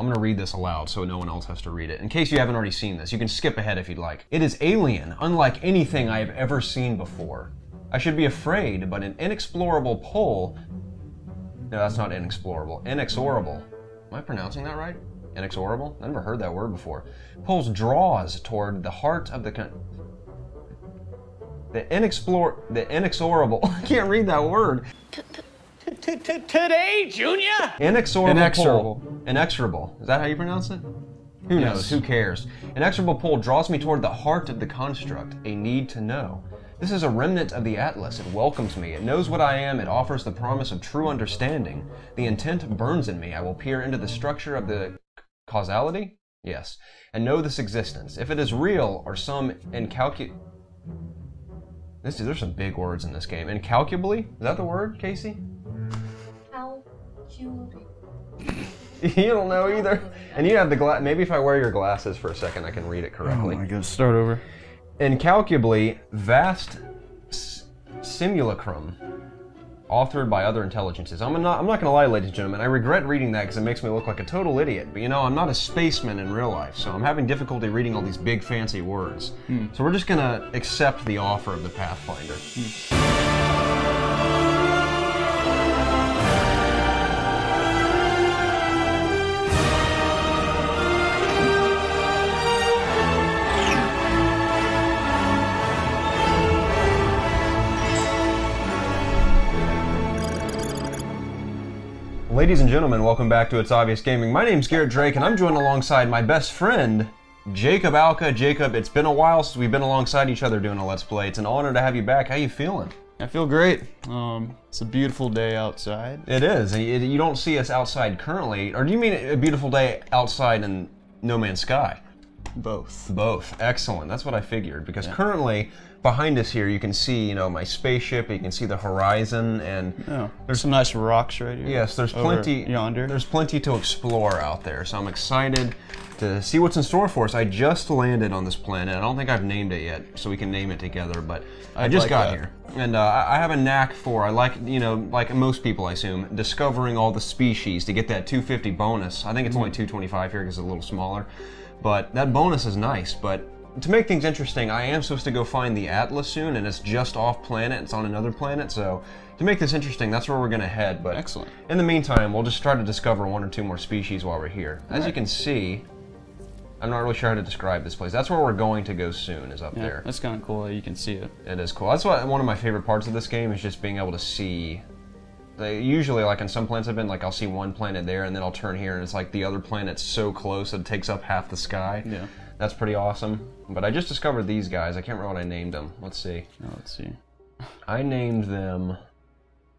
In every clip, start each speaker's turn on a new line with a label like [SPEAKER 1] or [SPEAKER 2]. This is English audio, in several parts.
[SPEAKER 1] I'm gonna read this aloud so no one else has to read it. In case you haven't already seen this, you can skip ahead if you'd like. It is alien, unlike anything I have ever seen before. I should be afraid, but an inexplorable pull... No, that's not inexplorable. Inexorable. Am I pronouncing that right? Inexorable? I never heard that word before. Pulls draws toward the heart of the... The inexorable... I can't read that word.
[SPEAKER 2] Today, Junior?
[SPEAKER 1] Inexorable. Inexorable. Is that how you pronounce it? Who knows? Who cares? Inexorable pull draws me toward the heart of the construct, a need to know. This is a remnant of the Atlas. It welcomes me. It knows what I am. It offers the promise of true understanding. The intent burns in me. I will peer into the structure of the causality? Yes. And know this existence. If it is real or some incalculable... There's some big words in this game. Incalculably? Is that the word, Casey? You don't know either. And you have the glass. Maybe if I wear your glasses for a second, I can read it correctly.
[SPEAKER 3] Oh my God, start over.
[SPEAKER 1] Incalculably vast simulacrum, authored by other intelligences. I'm not gonna lie, ladies and gentlemen. I regret reading that because it makes me look like a total idiot. But you know, I'm not a spaceman in real life, so I'm having difficulty reading all these big fancy words. So we're just gonna accept the offer of the Pathfinder. Ladies and gentlemen, welcome back to It's Obvious Gaming. My name's Garrett Drake, and I'm joined alongside my best friend, Jacob Alka. Jacob, it's been a while since we've been alongside each other doing a Let's Play. It's an honor to have you back. How you feeling?
[SPEAKER 3] I feel great. It's a beautiful day outside.
[SPEAKER 1] It is. You don't see us outside currently, or do you mean a beautiful day outside in No Man's Sky?
[SPEAKER 3] Both.
[SPEAKER 1] Both. Excellent. That's what I figured, because currently, behind us here, you can see, you know, my spaceship, you can see the horizon, and
[SPEAKER 3] there's some nice rocks right here.
[SPEAKER 1] Yes, there's plenty
[SPEAKER 3] yonder.
[SPEAKER 1] There's plenty to explore out there, so I'm excited to see what's in store for us. I just landed on this planet. I don't think I've named it yet, so we can name it together, but I just got here. And I have a knack for, I like, you know, like most people I assume, discovering all the species to get that 250 bonus. I think it's only 225 here because it's a little smaller. But that bonus is nice, but to make things interesting, I am supposed to go find the Atlas soon, and it's just off planet, it's on another planet, so to make this interesting, that's where we're gonna head. But
[SPEAKER 3] excellent.
[SPEAKER 1] In the meantime, we'll just try to discover one or two more species while we're here. As you can see, I'm not really sure how to describe this place. That's where we're going to go soon, is up there.
[SPEAKER 3] That's kind of cool that you can see it.
[SPEAKER 1] It is cool. That's one of my favorite parts of this game, is just being able to see. Usually, like in some planets I've been, like I'll see one planet there, and then I'll turn here, and it's like the other planet's so close that it takes up half the sky.
[SPEAKER 3] Yeah.
[SPEAKER 1] That's pretty awesome. But I just discovered these guys. I can't remember what I named them. Let's see.
[SPEAKER 3] Let's see.
[SPEAKER 1] I named them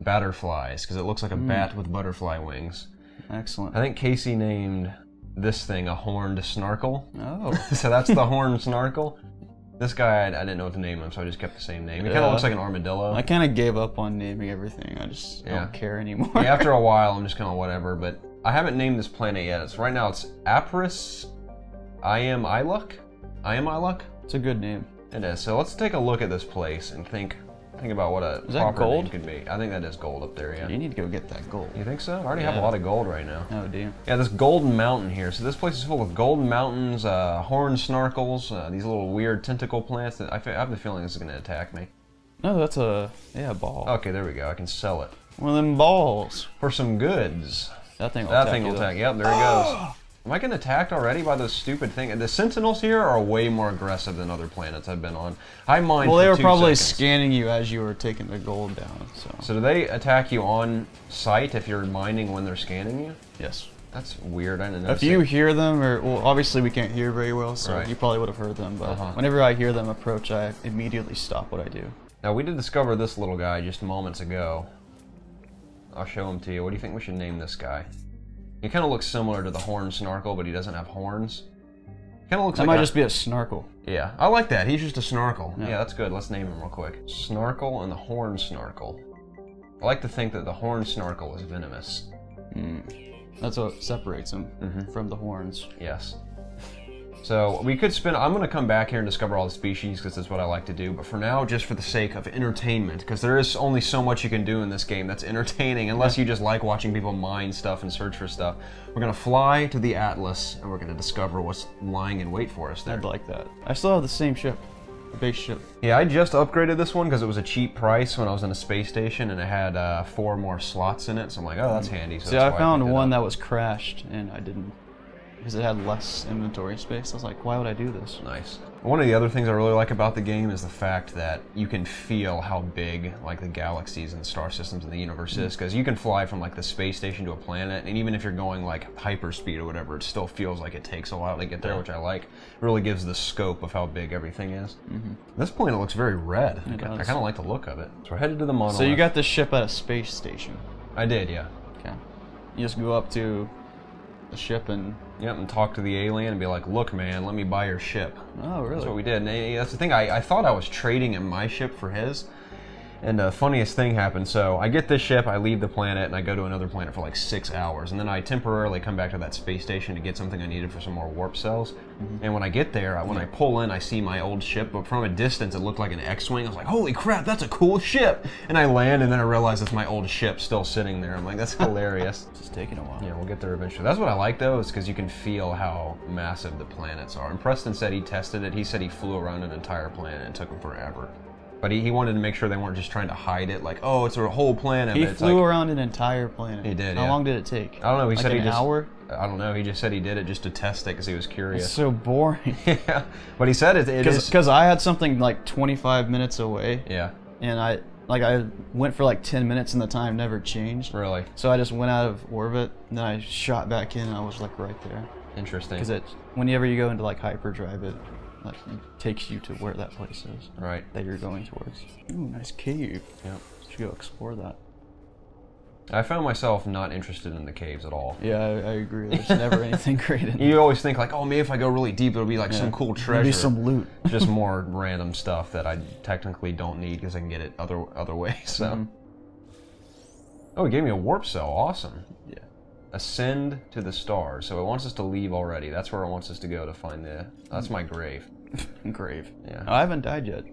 [SPEAKER 1] Batterflies, because it looks like a bat with butterfly wings.
[SPEAKER 3] Excellent.
[SPEAKER 1] I think Casey named this thing a horned snarkle.
[SPEAKER 3] Oh.
[SPEAKER 1] So that's the horned snarkle. This guy, I didn't know what to name him, so I just kept the same name. It kind of looks like an armadillo.
[SPEAKER 3] I kind of gave up on naming everything. I just don't care anymore.
[SPEAKER 1] Yeah, after a while, I'm just kind of whatever. But I haven't named this planet yet. Right now, it's Apris. I am Iluk.
[SPEAKER 3] It's a good name.
[SPEAKER 1] It is. So let's take a look at this place and think about what a proper name could be. I think that is gold up there, yeah.
[SPEAKER 3] You need to go get that gold.
[SPEAKER 1] You think so? I already have a lot of gold right now.
[SPEAKER 3] Oh, do you?
[SPEAKER 1] Yeah, this golden mountain here. So this place is full of golden mountains, horned snarkles, these little weird tentacle plants that I have the feeling this is going to attack me.
[SPEAKER 3] No, that's a ball.
[SPEAKER 1] Okay, there we go. I can sell it.
[SPEAKER 3] One of them balls.
[SPEAKER 1] For some goods.
[SPEAKER 3] That thing will attack.
[SPEAKER 1] Yep, there he goes. Am I getting attacked already by those stupid things? The Sentinels here are way more aggressive than other planets I've been on. I mined for 2 seconds.
[SPEAKER 3] Well, they were probably scanning you as you were taking the gold down.
[SPEAKER 1] So do they attack you on sight if you're mining when they're scanning you?
[SPEAKER 3] Yes.
[SPEAKER 1] That's weird. I didn't know.
[SPEAKER 3] If you hear them, well, obviously we can't hear very well, so you probably would have heard them. But whenever I hear them approach, I immediately stop what I do.
[SPEAKER 1] Now, we did discover this little guy just moments ago. I'll show him to you. What do you think we should name this guy? He kind of looks similar to the horned snarkle, but he doesn't have horns. Kind of looks like
[SPEAKER 3] might just be a snarkle.
[SPEAKER 1] Yeah, I like that. He's just a snarkle. Yeah, that's good. Let's name him real quick. Snarkle and the horned snarkle. I like to think that the horned snarkle is venomous.
[SPEAKER 3] That's what separates him from the horns.
[SPEAKER 1] Yes. So we could spin. I'm going to come back here and discover all the species because that's what I like to do. But for now, just for the sake of entertainment, because there is only so much you can do in this game that's entertaining, unless you just like watching people mine stuff and search for stuff. We're going to fly to the Atlas and we're going to discover what's lying in wait for us there.
[SPEAKER 3] I'd like that. I still have the same ship. Base ship.
[SPEAKER 1] Yeah, I just upgraded this one because it was a cheap price when I was in a space station and it had 4 more slots in it. So I'm like, oh, that's handy. So
[SPEAKER 3] see, I found one that was crashed and I didn't, because it had less inventory space. I was like, why would I do this?
[SPEAKER 1] Nice. One of the other things I really like about the game is the fact that you can feel how big like the galaxies and star systems in the universe is, because you can fly from like the space station to a planet, and even if you're going like hyperspeed or whatever, it still feels like it takes a while to get there, which I like. It really gives the scope of how big everything is. This planet looks very red. I kind of like the look of it. So we're headed to the monolith.
[SPEAKER 3] So you got this ship at a space station?
[SPEAKER 1] I did, yeah.
[SPEAKER 3] Okay. You just go up to the ship and...
[SPEAKER 1] Yep, and talk to the alien and be like, look, man, let me buy your ship.
[SPEAKER 3] Oh, really?
[SPEAKER 1] That's what we did. And that's the thing, I thought I was trading in my ship for his. And the funniest thing happened. So I get this ship, I leave the planet, and I go to another planet for like 6 hours. And then I temporarily come back to that space station to get something I needed for some more warp cells. And when I get there, when I pull in, I see my old ship. But from a distance, it looked like an X-Wing. I was like, holy crap, that's a cool ship. And I land, and then I realize it's my old ship still sitting there. I'm like, that's hilarious.
[SPEAKER 3] It's just taking a while.
[SPEAKER 1] Yeah, we'll get there eventually. That's what I like, though, is because you can feel how massive the planets are. And Preston said he tested it. He said he flew around an entire planet and it took him forever. But he wanted to make sure they weren't just trying to hide it, like, oh, it's a whole planet.
[SPEAKER 3] He flew around an entire planet.
[SPEAKER 1] He did,
[SPEAKER 3] How long did it take?
[SPEAKER 1] I don't know. He said he just...
[SPEAKER 3] an hour?
[SPEAKER 1] I don't know. He just said he did it just to test it because he was curious.
[SPEAKER 3] It's so boring.
[SPEAKER 1] Yeah. But he said it is...
[SPEAKER 3] Because I had something like 25 minutes away.
[SPEAKER 1] Yeah.
[SPEAKER 3] And I went for like 10 minutes and the time never changed.
[SPEAKER 1] Really?
[SPEAKER 3] So I just went out of orbit, and then I shot back in and I was like right there.
[SPEAKER 1] Interesting.
[SPEAKER 3] Because whenever you go into like hyperdrive, it takes you to where that place is.
[SPEAKER 1] Right.
[SPEAKER 3] That you're going towards. Ooh, nice cave.
[SPEAKER 1] Yeah.
[SPEAKER 3] Should go explore that.
[SPEAKER 1] I found myself not interested in the caves at all.
[SPEAKER 3] Yeah, I agree. There's never anything great in
[SPEAKER 1] You always think like, oh, maybe if I go really deep, it'll be like some cool treasure.
[SPEAKER 3] Maybe some loot.
[SPEAKER 1] Just more random stuff that I technically don't need because I can get it other ways. So. Oh, it gave me a warp cell. Awesome.
[SPEAKER 3] Yeah.
[SPEAKER 1] Ascend to the stars. So it wants us to leave already. That's where it wants us to go to find the... That's my grave.
[SPEAKER 3] Grave.
[SPEAKER 1] Yeah.
[SPEAKER 3] Oh, I haven't died yet.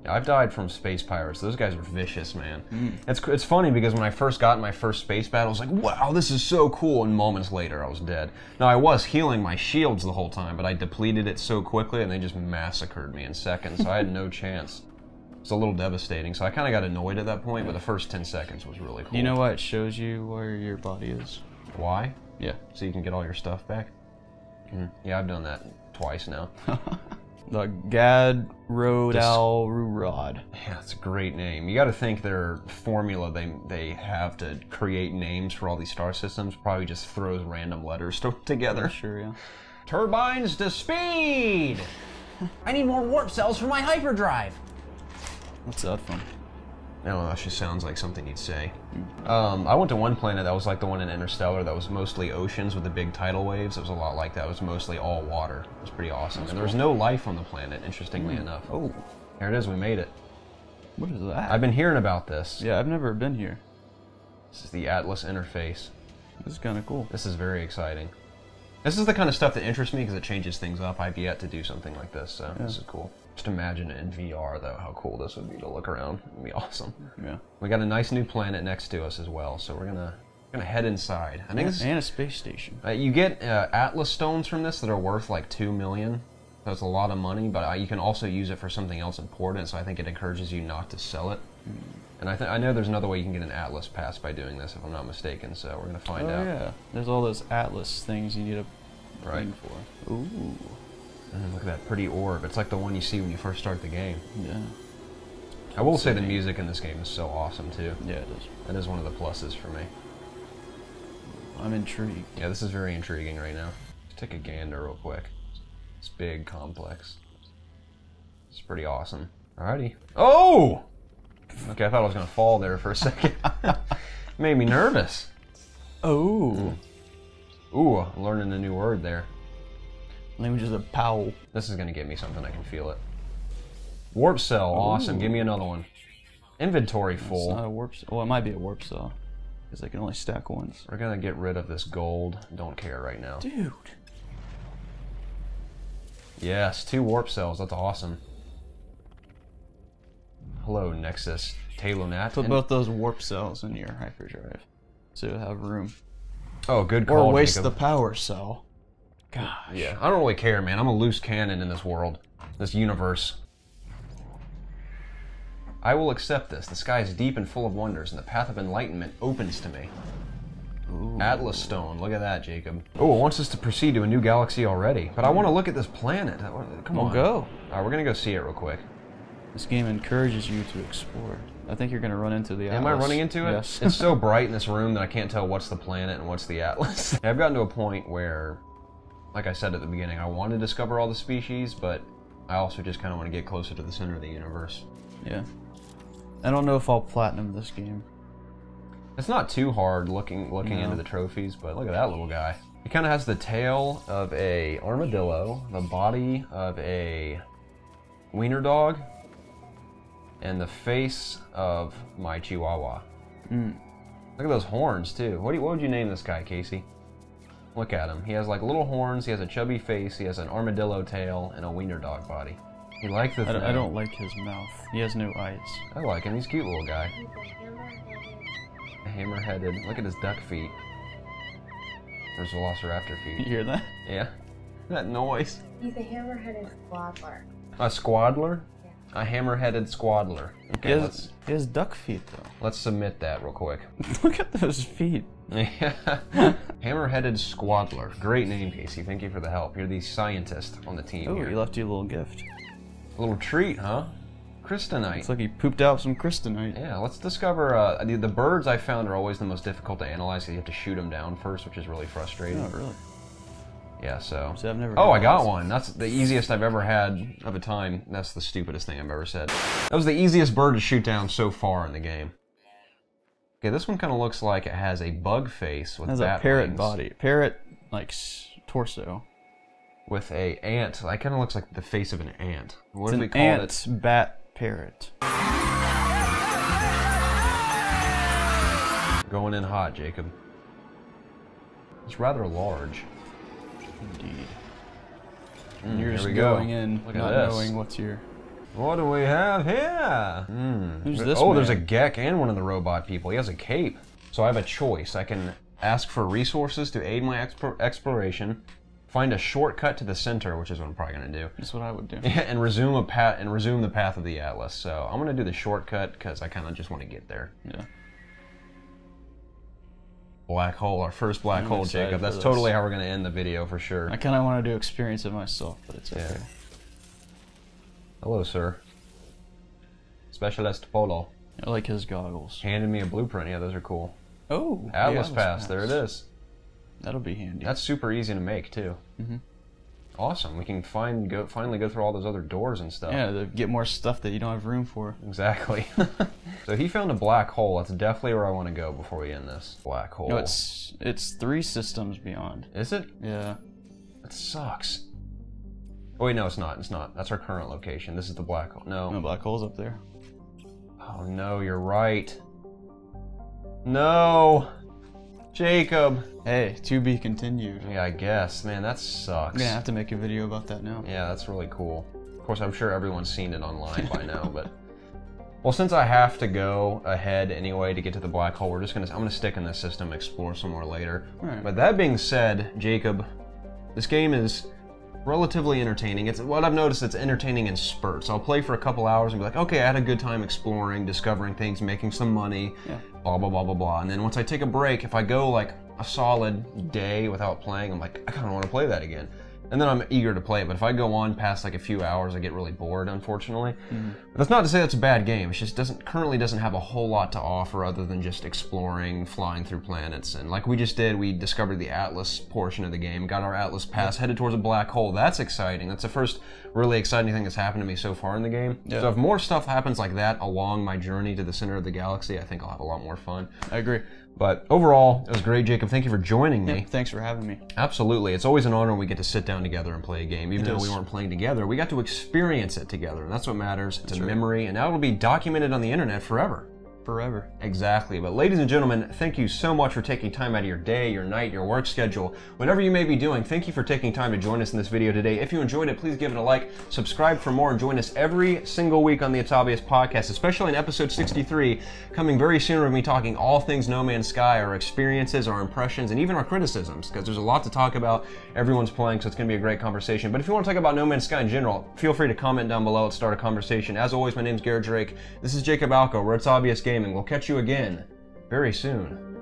[SPEAKER 1] I've died from space pirates. Those guys are vicious, man. It's funny because when I first got in my first space battle, I was like, wow, this is so cool. And moments later, I was dead. Now, I was healing my shields the whole time, but I depleted it so quickly and they just massacred me in seconds. So I had no chance. It's a little devastating. So I kind of got annoyed at that point, but the first 10 seconds was really cool.
[SPEAKER 3] Do you know why it shows you where your body is?
[SPEAKER 1] Why?
[SPEAKER 3] Yeah.
[SPEAKER 1] So you can get all your stuff back? Yeah, I've done that twice now.
[SPEAKER 3] The Gad Rodal Rurod.
[SPEAKER 1] Yeah, that's a great name. You got to think their formula they have to create names for all these star systems probably just throws random letters together.
[SPEAKER 3] Sure, yeah.
[SPEAKER 1] Turbines to speed! I need more warp cells for my hyperdrive!
[SPEAKER 3] What's that from?
[SPEAKER 1] I don't know, that just sounds like something you'd say. I went to one planet that was like the one in Interstellar that was mostly oceans with the big tidal waves. It was a lot like that. It was mostly all water. It was pretty awesome. And there was no life on the planet, interestingly enough.
[SPEAKER 3] Oh.
[SPEAKER 1] Here it is, we made it.
[SPEAKER 3] What is that?
[SPEAKER 1] I've been hearing about this.
[SPEAKER 3] Yeah, I've never been here.
[SPEAKER 1] This is the Atlas interface.
[SPEAKER 3] This is kind of cool.
[SPEAKER 1] This is very exciting. This is the kind of stuff that interests me because it changes things up. I've yet to do something like this, so this is cool. Just imagine it in VR, though, how cool this would be to look around. It would be awesome.
[SPEAKER 3] Yeah.
[SPEAKER 1] We got a nice new planet next to us as well, so we're gonna head inside. I think this
[SPEAKER 3] and a space station.
[SPEAKER 1] You get Atlas stones from this that are worth like 2 million. That's a lot of money, but you can also use it for something else important. So I think it encourages you not to sell it. And I know there's another way you can get an Atlas pass by doing this, if I'm not mistaken. So we're gonna find out.
[SPEAKER 3] Yeah, there's all those Atlas things you need a thing for. Ooh.
[SPEAKER 1] And look at that pretty orb. It's like the one you see when you first start the game.
[SPEAKER 3] Yeah.
[SPEAKER 1] I will say the music in this game is so awesome too.
[SPEAKER 3] Yeah, it is.
[SPEAKER 1] That is one of the pluses for me.
[SPEAKER 3] I'm intrigued.
[SPEAKER 1] Yeah, this is very intriguing right now. Let's take a gander real quick. It's big, complex. It's pretty awesome. Alrighty. Oh! Okay, I thought I was gonna fall there for a second. Made me nervous.
[SPEAKER 3] Oh.
[SPEAKER 1] Ooh, learning a new word there.
[SPEAKER 3] Language is a powell.
[SPEAKER 1] This is gonna get me something, I can feel it. Warp cell, awesome. Give me another one. Inventory full.
[SPEAKER 3] It's not a warp cell. Well, it might be a warp cell. Because they can only stack ones.
[SPEAKER 1] We're gonna get rid of this gold. Don't care right now.
[SPEAKER 3] Dude.
[SPEAKER 1] Yes, 2 warp cells. That's awesome. Hello, Nexus. Talonat.
[SPEAKER 3] Put both those warp cells in your hyperdrive, so you'll have room.
[SPEAKER 1] Oh, good call,
[SPEAKER 3] Or waste
[SPEAKER 1] Jacob.
[SPEAKER 3] the power cell. Gosh.
[SPEAKER 1] Yeah, I don't really care, man. I'm a loose cannon in this world, this universe. I will accept this. The sky is deep and full of wonders, and the path of enlightenment opens to me. Ooh. Atlas Stone. Look at that, Jacob. Oh, it wants us to proceed to a new galaxy already. But I want to look at this planet. Come on.
[SPEAKER 3] We'll go.
[SPEAKER 1] All right, we're going to go see it real quick.
[SPEAKER 3] This game encourages you to explore. I think you're going to run into the Atlas.
[SPEAKER 1] Am I running into it?
[SPEAKER 3] Yes.
[SPEAKER 1] It's so bright in this room that I can't tell what's the planet and what's the Atlas. I've gotten to a point where, like I said at the beginning, I want to discover all the species, but I also just kind of want to get closer to the center of the universe.
[SPEAKER 3] Yeah. I don't know if I'll platinum this game.
[SPEAKER 1] It's not too hard looking into the trophies, but look at that little guy. He kind of has the tail of a armadillo, the body of a wiener dog, and the face of my chihuahua. Look at those horns, too. What would you name this guy, Casey? Look at him. He has like little horns, he has a chubby face, he has an armadillo tail, and a wiener dog body. You like this?
[SPEAKER 3] I don't like his mouth. He has no eyes.
[SPEAKER 1] I like him. He's a cute little guy. Hammer-headed. Look at his duck feet. Or his velociraptor feet.
[SPEAKER 3] You hear that?
[SPEAKER 1] Yeah. That noise.
[SPEAKER 2] He's a hammer-headed squaddler.
[SPEAKER 1] A squaddler?
[SPEAKER 2] Yeah.
[SPEAKER 1] A hammer-headed squaddler. Okay,
[SPEAKER 3] he has duck feet, though.
[SPEAKER 1] let's submit that real quick.
[SPEAKER 3] Look at those feet.
[SPEAKER 1] Yeah. Hammer-headed squaddler. Great name, Casey. Thank you for the help. You're the scientist on the team
[SPEAKER 3] Oh,
[SPEAKER 1] here.
[SPEAKER 3] he left you a little gift.
[SPEAKER 1] A little treat, huh? Crystonite.
[SPEAKER 3] Looks like he pooped out some crystonite.
[SPEAKER 1] Yeah, let's discover, the birds I found are always the most difficult to analyze, so you have to shoot them down first, which is really frustrating.
[SPEAKER 3] Oh, really?
[SPEAKER 1] Yeah, so...
[SPEAKER 3] See, I've never
[SPEAKER 1] Oh, I got one. That's the easiest I've ever had of a time. That's the stupidest thing I've ever said. That was the easiest bird to shoot down so far in the game. Okay, this one kind of looks like it has a bug face with bat wings.
[SPEAKER 3] It has a parrot body. Parrot, like, torso.
[SPEAKER 1] With a ant. That kind of looks like the face of an ant. What
[SPEAKER 3] It's
[SPEAKER 1] do we
[SPEAKER 3] an
[SPEAKER 1] call
[SPEAKER 3] ant
[SPEAKER 1] it?
[SPEAKER 3] bat parrot.
[SPEAKER 1] Going in hot, Jacob. It's rather large.
[SPEAKER 3] Indeed. And you're
[SPEAKER 1] here
[SPEAKER 3] just
[SPEAKER 1] we go.
[SPEAKER 3] going in,
[SPEAKER 1] Look at
[SPEAKER 3] not
[SPEAKER 1] this.
[SPEAKER 3] knowing what's your...
[SPEAKER 1] What do we have here?
[SPEAKER 3] Who's this
[SPEAKER 1] Oh, there's a
[SPEAKER 3] man?
[SPEAKER 1] Gek and one of the robot people. He has a cape. So I have a choice. I can ask for resources to aid my exploration, find a shortcut to the center, which is what I'm probably going to do.
[SPEAKER 3] That's what I would do.
[SPEAKER 1] And resume the path of the Atlas. So I'm going to do the shortcut because I kind of just want to get there.
[SPEAKER 3] Yeah.
[SPEAKER 1] Black hole, our first black hole,
[SPEAKER 3] excited
[SPEAKER 1] Jacob.
[SPEAKER 3] for
[SPEAKER 1] That's
[SPEAKER 3] this.
[SPEAKER 1] totally how we're going to end the video for sure.
[SPEAKER 3] I kind of want to experience it myself, but it's okay.
[SPEAKER 1] Yeah. Hello, sir. Specialist Polo.
[SPEAKER 3] I like his goggles.
[SPEAKER 1] Handed me a blueprint. Yeah, those are cool.
[SPEAKER 3] Oh,
[SPEAKER 1] Atlas Pass. There it is.
[SPEAKER 3] That'll be handy.
[SPEAKER 1] That's super easy to make too. Awesome. We can finally go through all those other doors and stuff.
[SPEAKER 3] Yeah, to get more stuff that you don't have room for.
[SPEAKER 1] Exactly. So he found a black hole. That's definitely where I want to go before we end this. Black hole.
[SPEAKER 3] No, it's 3 systems beyond.
[SPEAKER 1] Is it?
[SPEAKER 3] Yeah.
[SPEAKER 1] That sucks. Oh wait, no, it's not. It's not. That's our current location. This is the black hole. No.
[SPEAKER 3] No, black hole's up there.
[SPEAKER 1] Oh no, you're right. No, Jacob.
[SPEAKER 3] Hey, to be continued.
[SPEAKER 1] Yeah, I guess. Man, that
[SPEAKER 3] I'm
[SPEAKER 1] sucks.
[SPEAKER 3] gonna have to make a video about that now.
[SPEAKER 1] Yeah, that's really cool. Of course, I'm sure everyone's seen it online by now, but... Well, since I have to go ahead anyway to get to the black hole, I'm gonna stick in this system, explore some more later.
[SPEAKER 3] Right.
[SPEAKER 1] But that being said, Jacob, this game is relatively entertaining. What I've noticed, it's entertaining in spurts. I'll play for a couple hours and be like, okay, I had a good time exploring, discovering things, making some money, blah, blah, blah, blah, blah. And then once I take a break, if I go like a solid day without playing, I'm like, I kind of want to play that again. And then I'm eager to play it, but if I go on past like a few hours, I get really bored, unfortunately. But that's not to say that's a bad game. It just currently doesn't have a whole lot to offer other than just exploring, flying through planets. And like we just did, we discovered the Atlas portion of the game, got our Atlas pass, headed towards a black hole. That's exciting. That's the first really exciting thing that's happened to me so far in the game.
[SPEAKER 3] Yeah.
[SPEAKER 1] So if more stuff happens like that along my journey to the center of the galaxy, I think I'll have a lot more fun.
[SPEAKER 3] I agree.
[SPEAKER 1] But overall, it was great, Jacob. Thank you for joining me.
[SPEAKER 3] Yeah, thanks for having me.
[SPEAKER 1] Absolutely. It's always an honor when we get to sit down together and play a game. Even though we weren't playing together, we got to experience it together, and that's what matters. It's a memory, and now it'll be documented on the internet forever.
[SPEAKER 3] forever.
[SPEAKER 1] Exactly. But ladies and gentlemen, thank you so much for taking time out of your day, your night, your work schedule, whatever you may be doing. Thank you for taking time to join us in this video today. If you enjoyed it, please give it a like, subscribe for more, and join us every single week on the It's Obvious podcast, especially in episode 63, coming very soon with me talking all things No Man's Sky, our experiences, our impressions, and even our criticisms, because there's a lot to talk about. Everyone's playing, so it's going to be a great conversation. But if you want to talk about No Man's Sky in general, feel free to comment down below. Let's start a conversation. As always, my name's Garrett. This is Jacob Alco. We're It's Obvious Gaming. We'll catch you again very soon.